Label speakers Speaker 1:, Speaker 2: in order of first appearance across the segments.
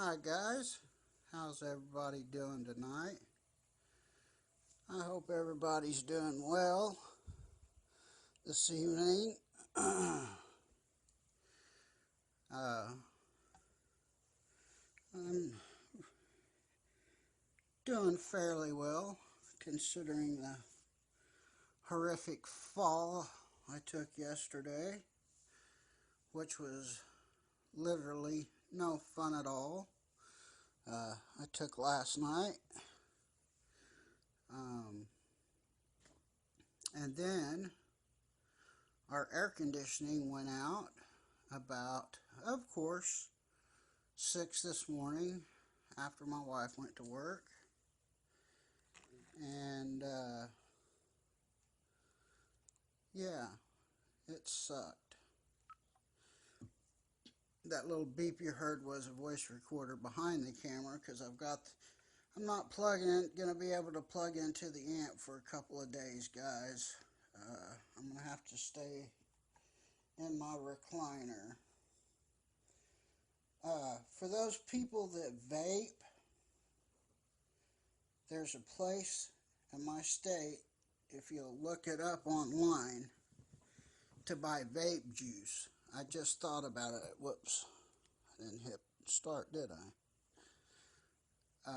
Speaker 1: Hi guys, how's everybody doing tonight? I hope everybody's doing well this evening. I'm doing fairly well considering the horrific fall I took yesterday, which was literally no fun at all. I took last night. And then our air conditioning went out about, of course, 6 this morning after my wife went to work. And yeah, it sucked. That little beep you heard was a voice recorder behind the camera because I'm not going to be able to plug into the amp for a couple of days, guys. I'm going to have to stay in my recliner. For those people that vape, there's a place in my state, if you'll look it up online, to buy vape juice. I just thought about it. Whoops. I didn't hit start, did I?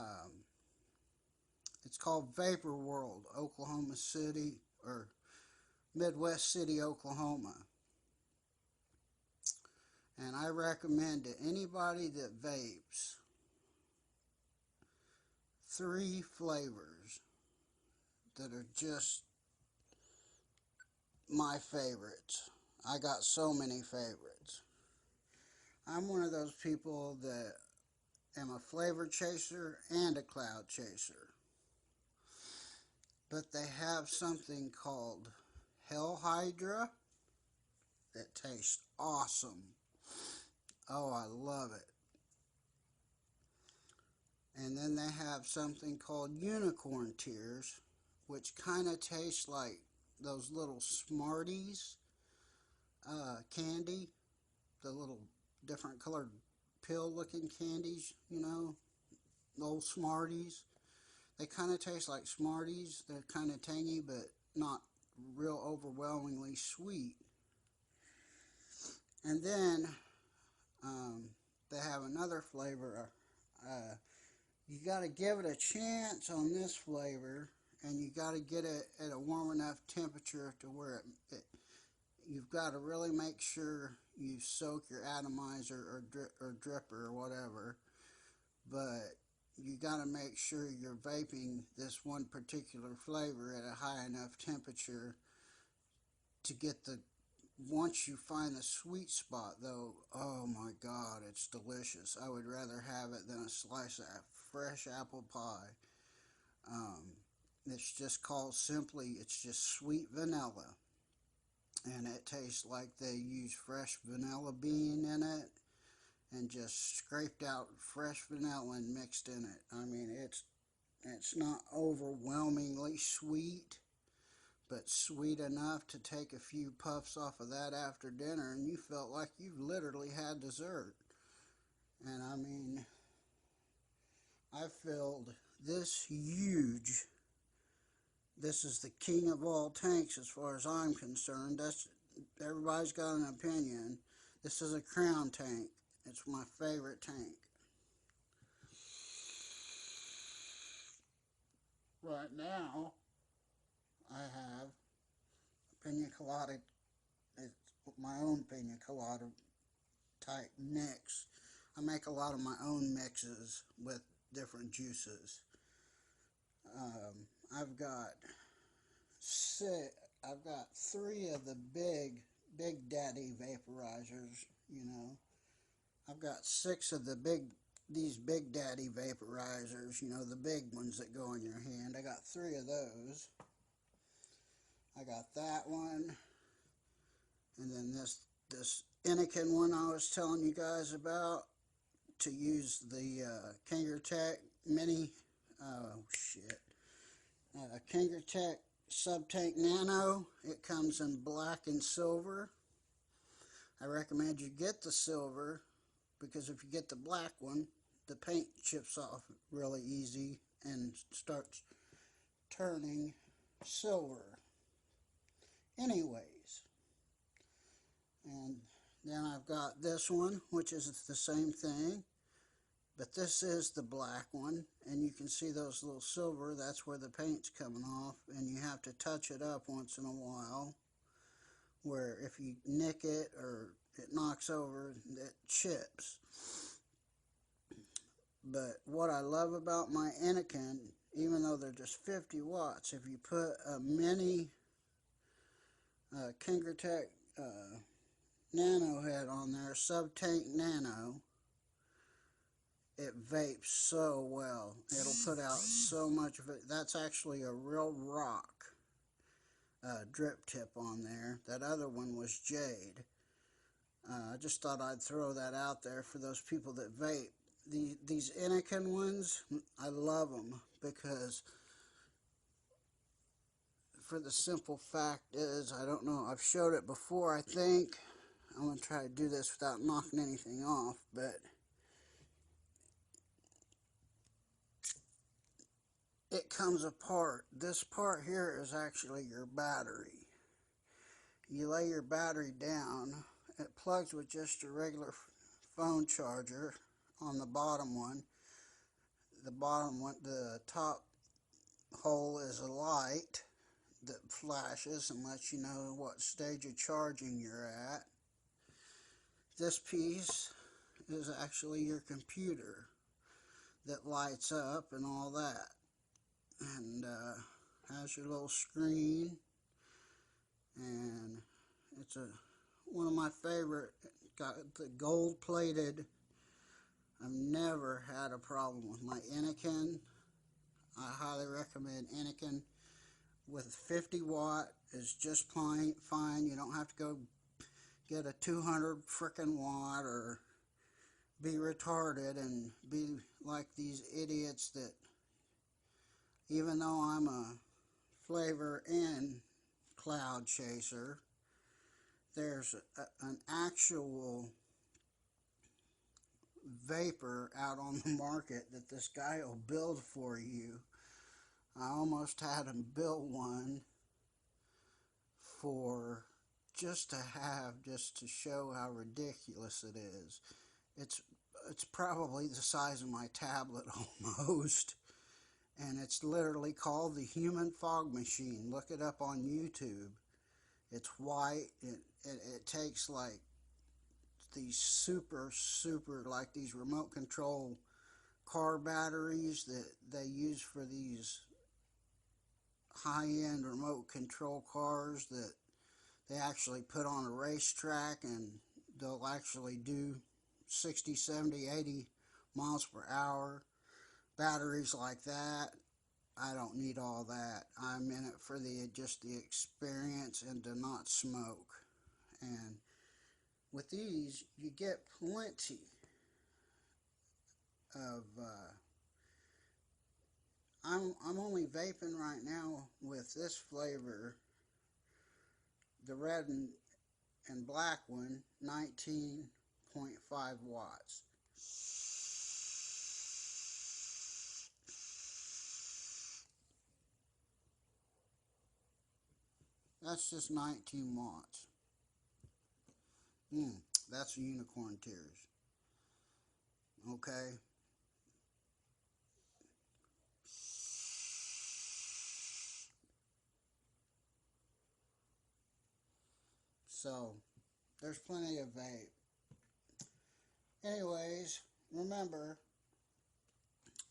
Speaker 1: It's called Vapor World, Oklahoma City, or Midwest City, Oklahoma. And I recommend to anybody that vapes 3 flavors that are just my favorites. I got so many favorites. I'm one of those people that am a flavor chaser and a cloud chaser. But they have something called Hell Hydra that tastes awesome. Oh, I love it. And then they have something called Unicorn Tears, which kind of tastes like those little Smarties candy, the little different colored pill looking candies, you know, the old Smarties. They kind of taste like Smarties. They're kind of tangy, but not real overwhelmingly sweet. And then they have another flavor. You got to give it a chance on this flavor, and you got to get it at a warm enough temperature to where you've got to really make sure you soak your atomizer or dripper or whatever. But you got to make sure you're vaping this one particular flavor at a high enough temperature to get the, once you find the sweet spot though, oh my god, it's delicious. I would rather have it than a slice of fresh apple pie. It's just called simply, it's just sweet vanilla. And it tastes like they use fresh vanilla bean in it and just scraped out fresh vanilla and mixed in it. I mean, it's not overwhelmingly sweet, but sweet enough to take a few puffs off of that after dinner and you felt like you literally had dessert. And I mean, I filled this huge, this is the king of all tanks as far as I'm concerned. Everybody's got an opinion. This is a Crown tank. It's my favorite tank. Right now, I have a pina colada. It's my own pina colada type mix. I make a lot of my own mixes with different juices. I've got 3 of the big daddy vaporizers. You know, I've got 6 of these big daddy vaporizers. You know, the big ones that go in your hand. I got 3 of those. I got that one, and then this Anakin one I was telling you guys about, to use the Kangertech Mini, Kangertech Sub-Tank Nano. It comes in black and silver. I recommend you get the silver, because if you get the black one, the paint chips off really easy and starts turning silver. Anyways, and then I've got this one, which is the same thing, but this is the black one, and you can see those little silver, that's where the paint's coming off, and you have to touch it up once in a while, where if you nick it or it knocks over, it chips. But what I love about my Anakin, even though they're just 50 watts, if you put a mini Kingertech nano head on there, sub-tank nano, it vapes so well. It'll put out so much of it. That's actually a real rock drip tip on there. That other one was jade. I just thought I'd throw that out there for those people that vape. These Anakin ones, I love them because for the simple fact is, I don't know, I've showed it before, I think. I'm going to try to do this without knocking anything off, but it comes apart. This part here is actually your battery. You lay your battery down, it plugs with just your regular phone charger on the bottom one. The bottom one, the top hole is a light that flashes and lets you know what stage of charging you're at. This piece is actually your computer that lights up and all that, and has your little screen, and it's one of my favorite. Got the gold plated. I've never had a problem with my Anakin. I highly recommend Anakin. With 50 watt is just fine. You don't have to go get a 200 frickin' watt or be retarded and be like these idiots that, even though I'm a flavor and cloud chaser, there's an actual vapor out on the market that this guy will build for you. I almost had him build one for just to show how ridiculous it is. It's probably the size of my tablet almost, and it's literally called the Human Fog Machine. Look it up on YouTube. It's white. It takes like these super like these remote control car batteries that they use for these high-end remote control cars that they actually put on a racetrack, and they'll actually do 60, 70, 80 miles per hour. Batteries like that, I don't need all that. I'm in it for just the experience and to not smoke. And with these, you get plenty of I'm only vaping right now with this flavor, the red and black one, 19.5 watts. That's just 19 watts. That's unicorn tears. Okay. So, there's plenty of vape. Anyways, remember,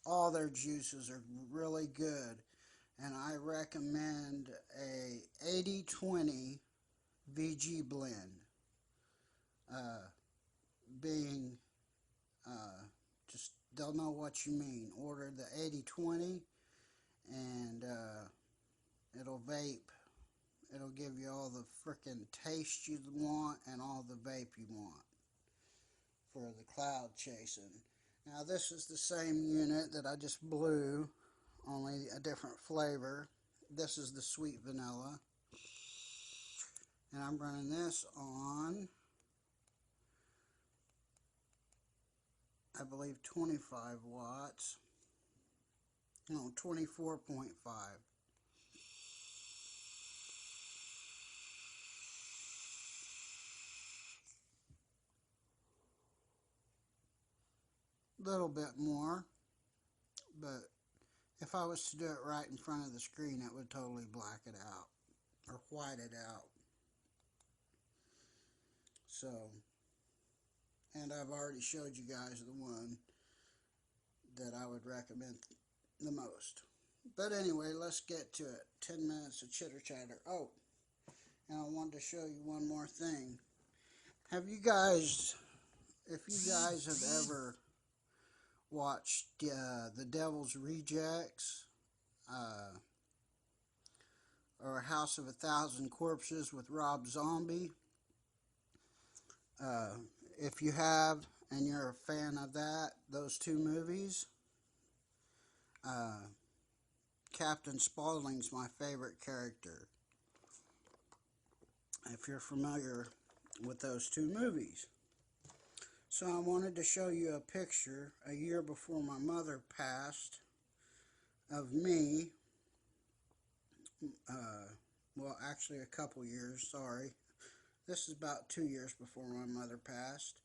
Speaker 1: all their juices are really good, and I recommend a 80-20 VG blend. Being, just they'll know what you mean. Order the 80-20, and it'll vape. It'll give you all the frickin' taste you want and all the vape you want for the cloud chasing. Now this is the same unit that I just blew, only a different flavor. This is the sweet vanilla, and I'm running this on I believe 25 watts. No, 24.5. Little bit more, but if I was to do it right in front of the screen, it would totally black it out or white it out. So, and I've already showed you guys the one that I would recommend the most. But anyway, let's get to it. 10 minutes of chitter chatter. Oh, and I wanted to show you one more thing. Have you guys, if you guys have ever watched The Devil's Rejects, or House of a Thousand Corpses with Rob Zombie, if you have and you're a fan of those two movies, Captain Spaulding's my favorite character. If you're familiar with those two movies. So I wanted to show you a picture a year before my mother passed of me. Well, actually a couple years, sorry. This is about 2 years before my mother passed.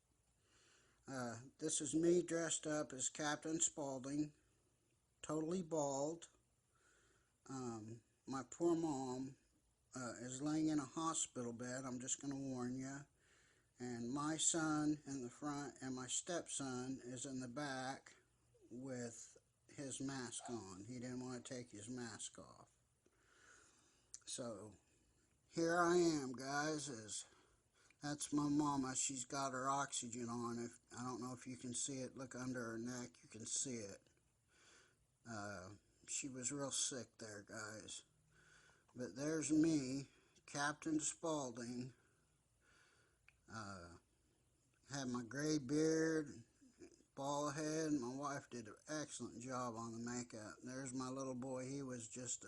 Speaker 1: This is me dressed up as Captain Spaulding, totally bald. My poor mom is laying in a hospital bed, I'm just going to warn you. And my son in the front and my stepson is in the back with his mask on. He didn't want to take his mask off. So here I am, guys. That's my mama. She's got her oxygen on. I don't know if you can see it. Look under her neck. You can see it. She was real sick there, guys. But there's me, Captain Spaulding. Had my gray beard, bald head. My wife did an excellent job on the makeup. There's my little boy. He was just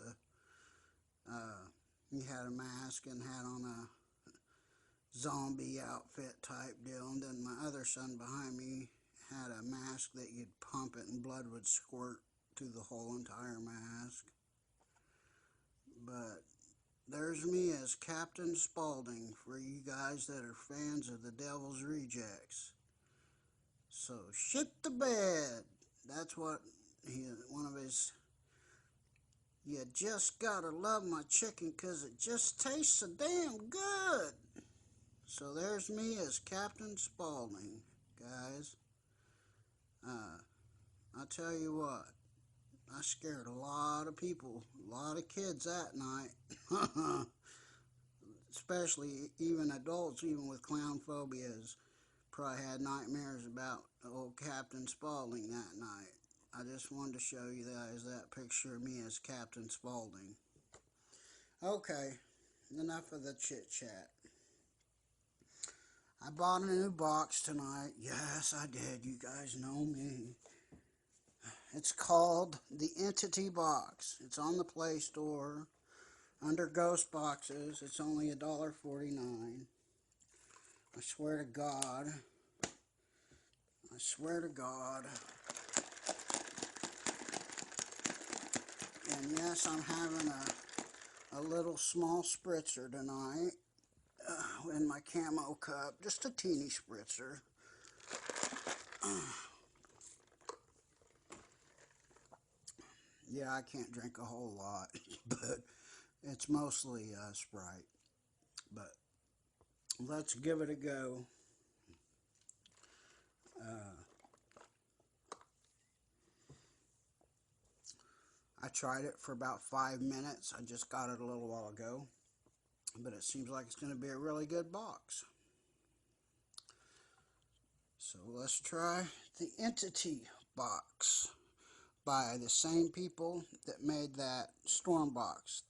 Speaker 1: he had a mask and had on a zombie outfit type deal. And then my other son behind me had a mask that you'd pump it and blood would squirt through the whole entire mask. But there's me as Captain Spaulding for you guys that are fans of The Devil's Rejects. So shit the bed. That's what one of his. You just gotta love my chicken 'cause it just tastes so damn good. So there's me as Captain Spaulding, guys. I tell you what, I scared a lot of people, a lot of kids that night. Especially even adults, even with clown phobias, probably had nightmares about old Captain Spaulding that night. I just wanted to show you guys that picture of me as Captain Spaulding. Okay, enough of the chit chat. I bought a new box tonight. Yes, I did. You guys know me. It's called the ENTTTY Box. It's on the PLAYSTORE under Ghost Boxes. It's only $1.49. I swear to God. I swear to God. And yes, I'm having a little small spritzer tonight in my camo cup. Just a teeny spritzer. Yeah, I can't drink a whole lot, but it's mostly Sprite. But let's give it a go. I tried it for about 5 minutes. I just got it a little while ago. But it seems like it's going to be a really good box. So let's try the ENTTTY Box by the same people that made that Storm Box.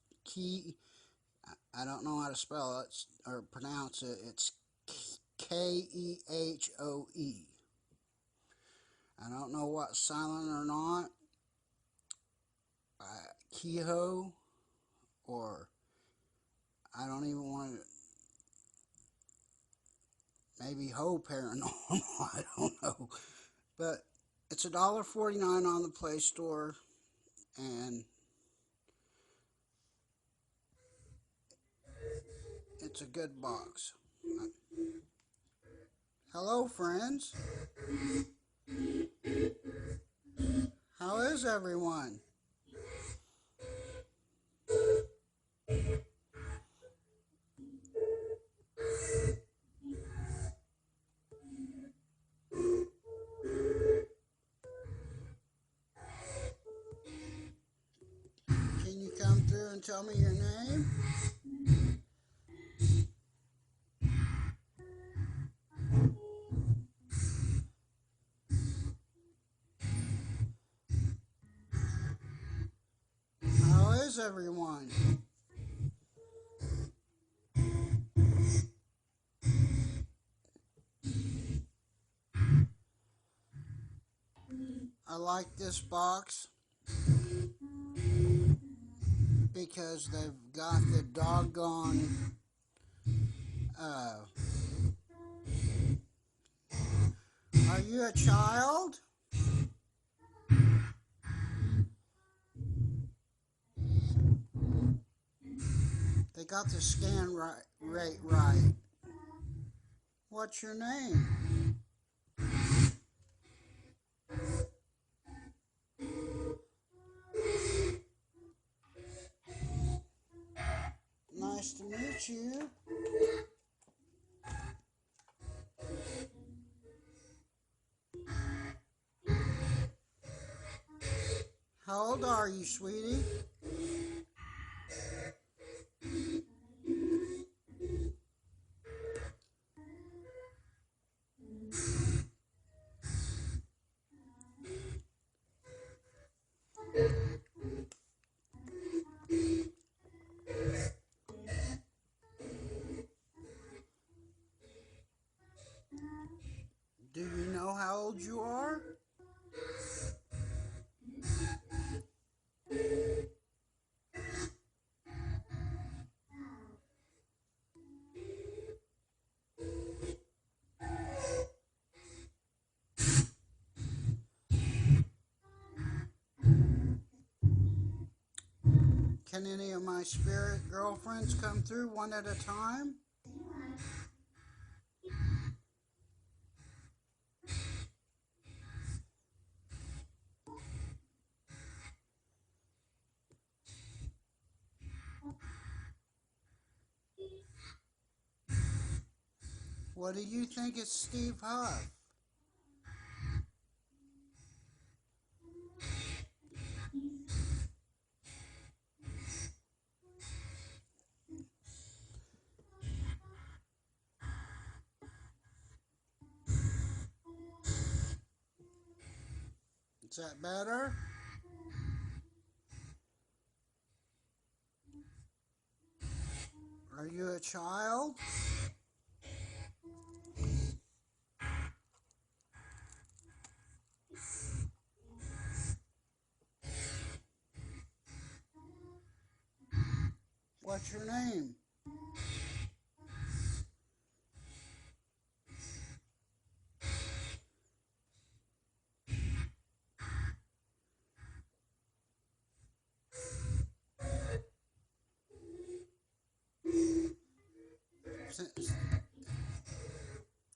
Speaker 1: I don't know how to spell it or pronounce it. It's Kehoe. I don't know what's silent or not. Kehoe, or I don't even want to. Maybe Ho Paranormal. I don't know. But it's $1.49 on the Play Store, and it's a good box. Hello, friends. How is everyone? Can you come through and tell me your name? How is everyone? I like this box because they've got the doggone are you a child? They got the scan rate right. What's your name? Nice to meet you. How old are you, sweetie? Do you know how old you are? Can any of my spirit girlfriends come through one at a time? What do you think is Steve Huff? Is that better? Are you a child? What's your name?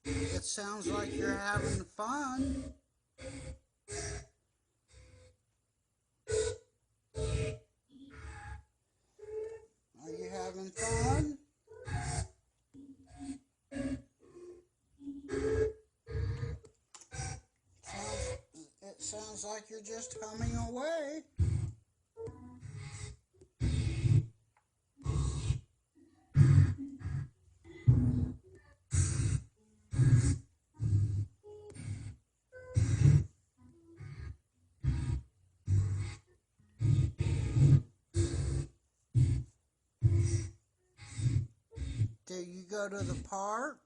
Speaker 1: It sounds like you're having fun. Are you having fun? It sounds like you're just humming away. Do you go to the park?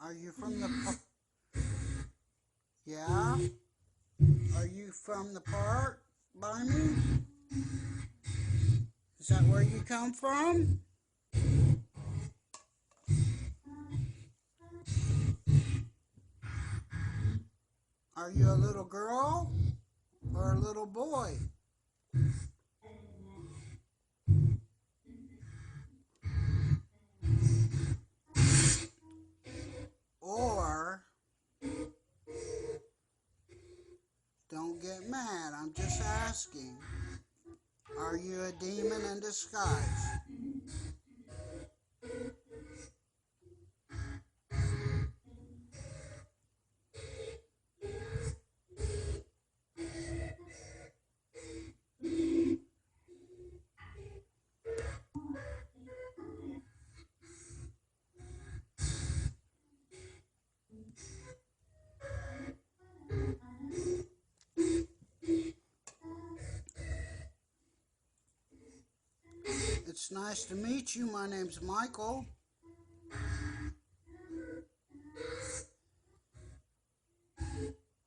Speaker 1: Are you from the park? Yeah? Are you from the park by me? Is that where you come from? Are you a little girl or a little boy? Or, don't get mad, I'm just asking. Are you a demon in disguise? It's nice to meet you. My name's Michael.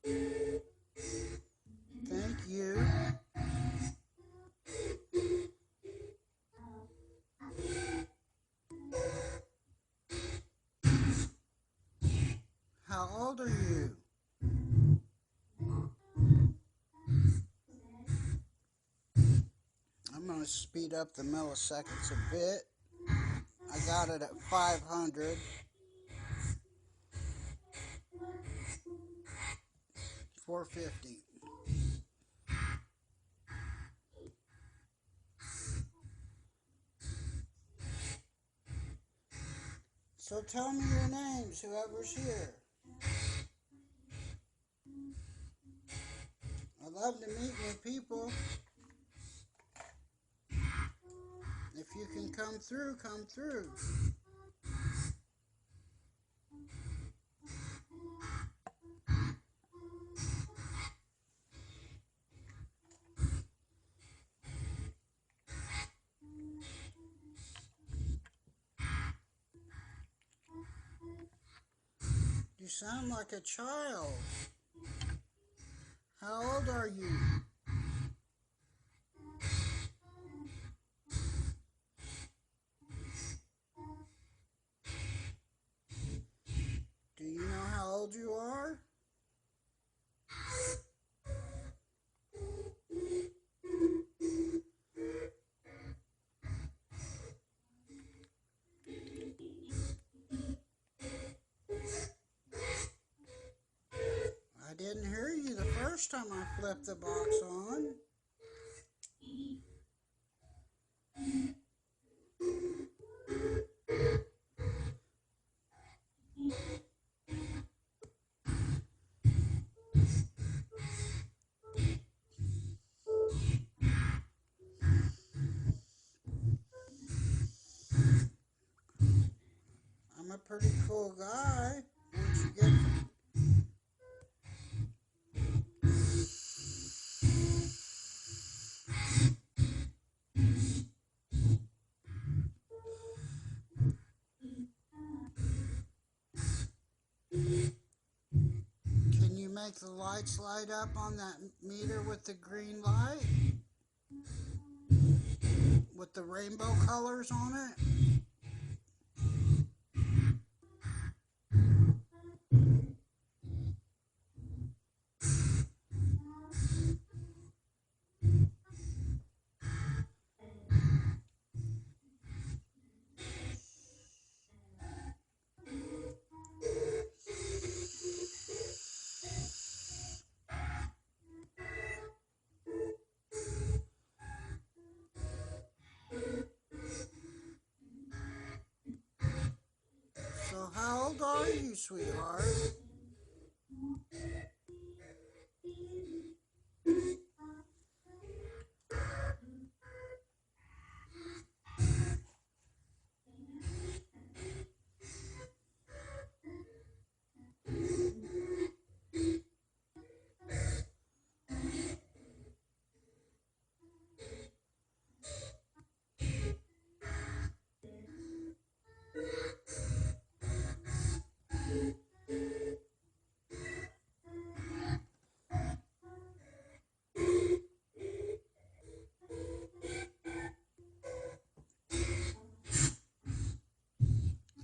Speaker 1: Thank you. How old are you? I'm going to speed up the milliseconds a bit. I got it at 500. 450. So tell me your names, whoever's here. I love to meet new people. If you can come through, come through. You sound like a child. How old are you? Do you know how old you are? I didn't hear you the first time I flipped the box on. I'm a pretty cool guy. Once you get Can you make the lights light up on that meter with the green light? With the rainbow colors on it? So how old are you, sweetheart?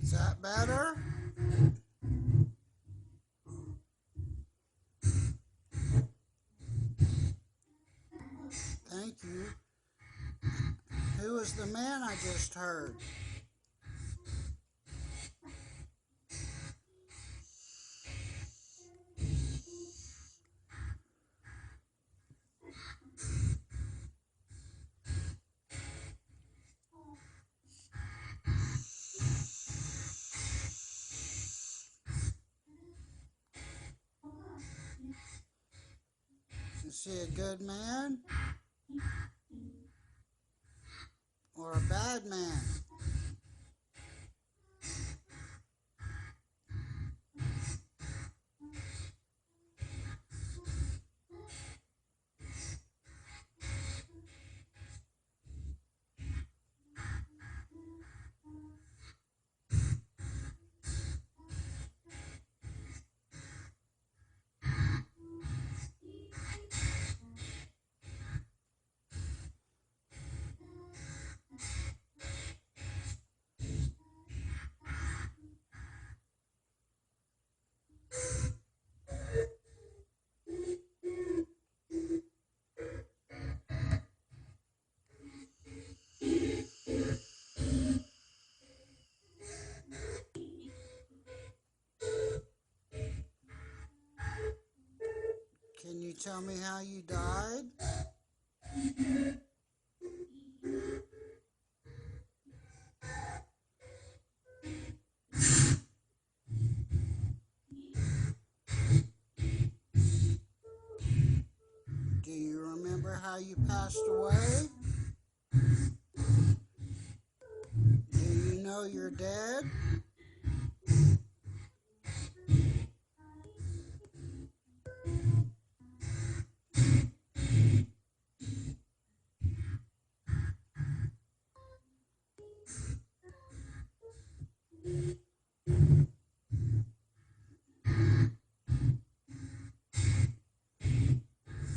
Speaker 1: Is that better? was the man I just heard? Is he a good man? Or a bad man? Can you tell me how you died? Do you remember how you passed away? Do you know you're dead?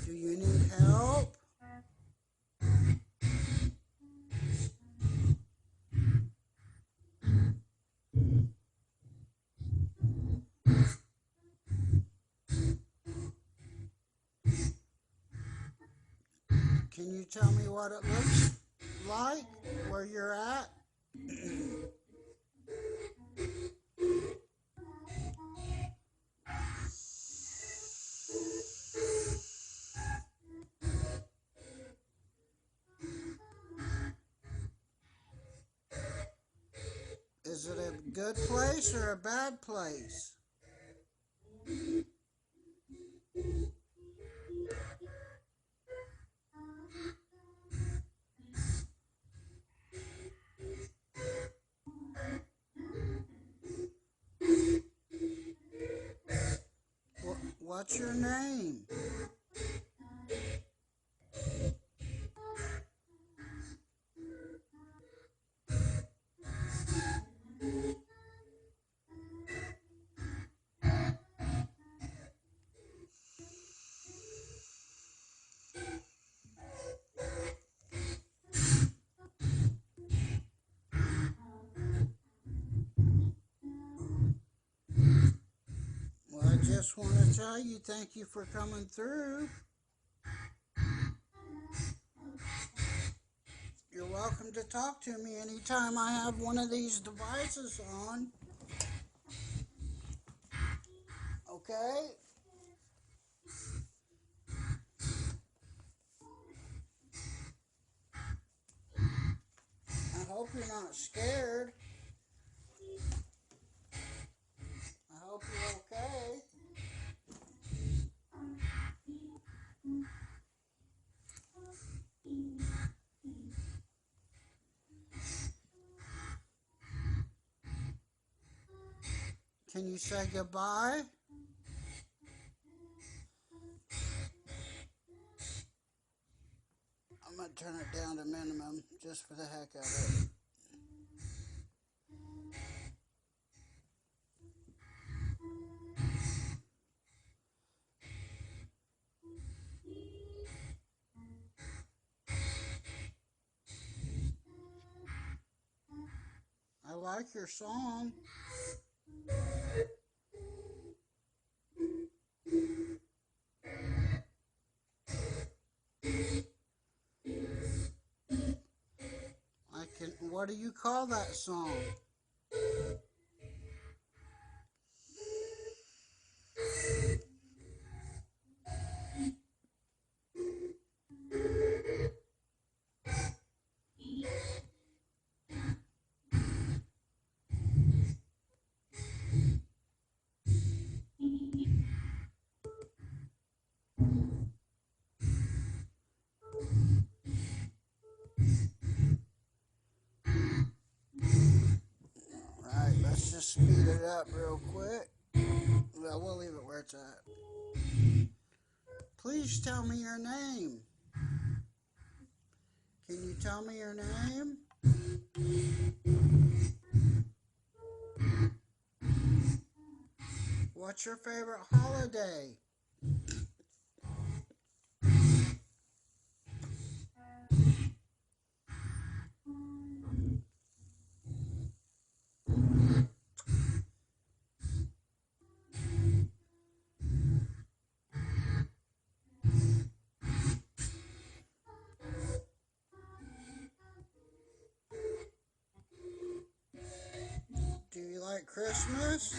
Speaker 1: Do you need help? Can you tell me what it looks like where you're at? Is it a good place or a bad place? What's your name? Well, I just want to tell you thank you for coming through. You're welcome to talk to me anytime I have one of these devices on. Okay? I hope you're not scared. I hope you're okay. Can you say goodbye? I'm going to turn it down to minimum just for the heck of it. I like your song. What do you call that song? Alright, let's just speed it up real quick. Well, we'll leave it where it's at. Please tell me your name. Can you tell me your name? What's your favorite holiday? Do you like Christmas?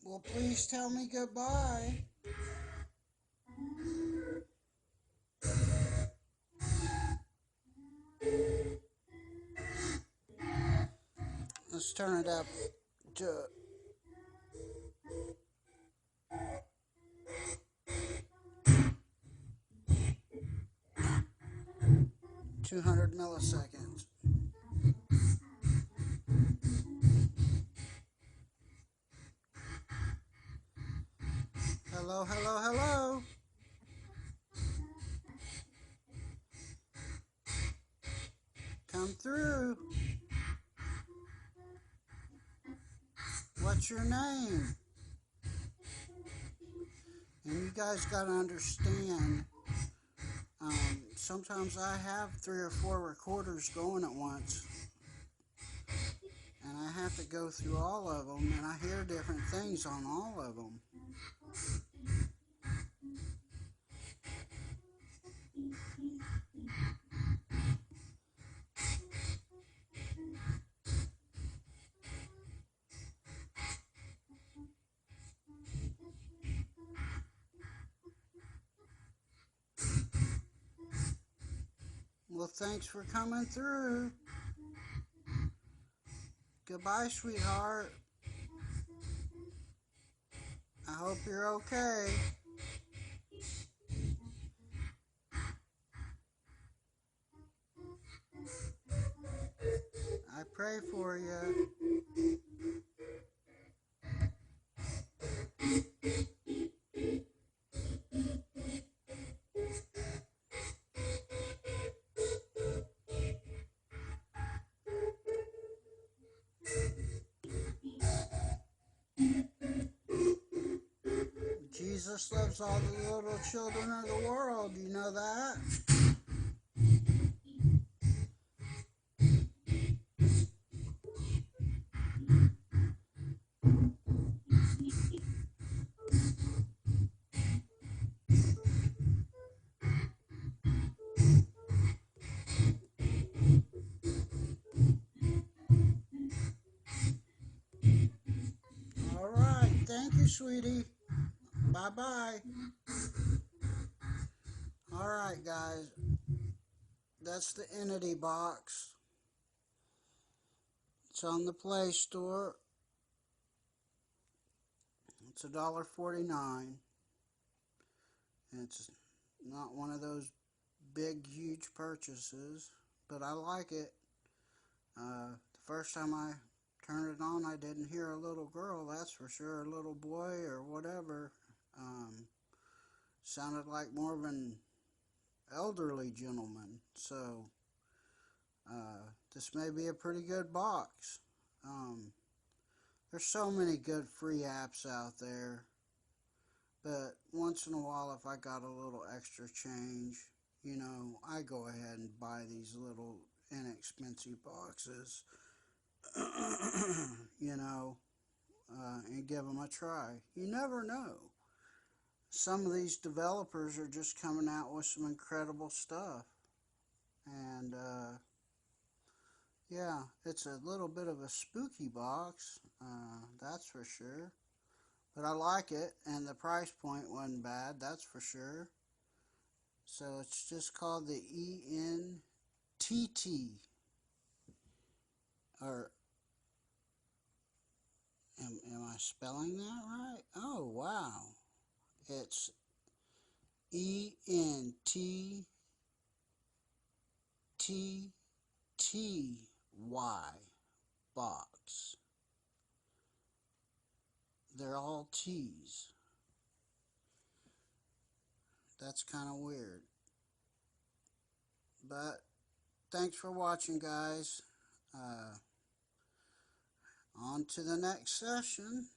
Speaker 1: Well, please tell me goodbye. Let's turn it up to 200 milliseconds. Hello, hello, hello. Come through. What's your name? And you guys got to understand, sometimes I have 3 or 4 recorders going at once. And I have to go through all of them, and I hear different things on all of them. Well, thanks for coming through. Goodbye, sweetheart. I hope you're okay. I pray for you. Jesus loves all the little children of the world. You know that? All right. Thank you, sweetie. Bye-bye. All right, guys. That's the Entity box. It's on the Play Store. It's $1.49. It's not one of those big, huge purchases, but I like it. The first time I turned it on, I didn't hear a little girl, that's for sure. A little boy or whatever. Sounded like more of an elderly gentleman. So This may be a pretty good box. Um, there's so many good free apps out there, but once in a while, if I got a little extra change, I go ahead and buy these little inexpensive boxes, and give them a try. You never know. Some of these developers are just coming out with some incredible stuff. And, yeah, it's a little bit of a spooky box, that's for sure. But I like it, and the price point wasn't bad, that's for sure. So it's just called the ENTT, or am I spelling that right? Oh, wow. It's ENTTTY box. They're all T's. That's kind of weird. But thanks for watching, guys. On to the next session.